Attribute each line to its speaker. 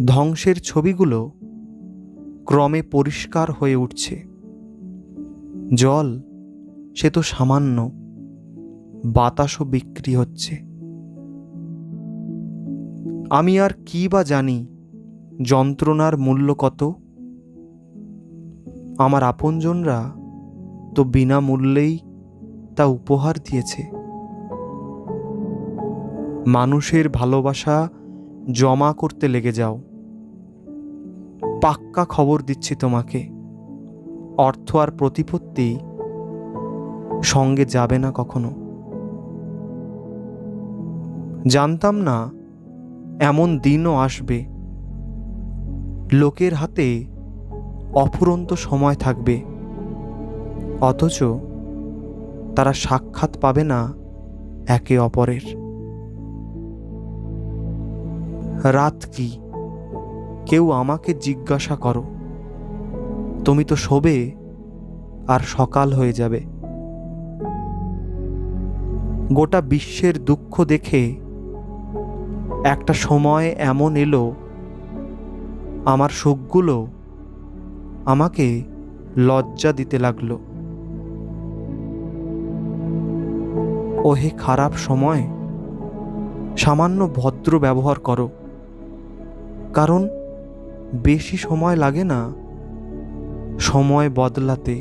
Speaker 1: ধ্বংসের ছবিগুলো ক্রমে পরিষ্কার হয়ে উঠছে। জল সে তো সামান্য, বাতাসও বিক্রি হচ্ছে। আমি আর কি বা জানি যন্ত্রণার মূল্য কত? আমার আপনজনরা তো বিনামূল্যেই তা উপহার দিয়েছে। মানুষের ভালোবাসা জমা করতে লেগে যাও। পাক্কা খবর দিচ্ছি তোমাকে, অর্থ আর প্রতিপত্তি সঙ্গে যাবে না কখনো। জানতাম না এমন দিনও আসবে, লোকের হাতে অফুরন্ত সময় থাকবে, অথচ তারা সাক্ষাৎ পাবে না একে অপরের। রাত কি, কেউ আমাকে জিজ্ঞাসা করো, তুমি তো শোবে আর সকাল হয়ে যাবে। গোটা বিশ্বের দুঃখ দেখে একটা সময় এমন এলো, আমার সুখগুলো আমাকে লজ্জা দিতে লাগলো। ওহে খারাপ সময়, সামান্য ভদ্র ব্যবহার করো, কারণ বেশি সময় লাগে না সময় বদলাতে।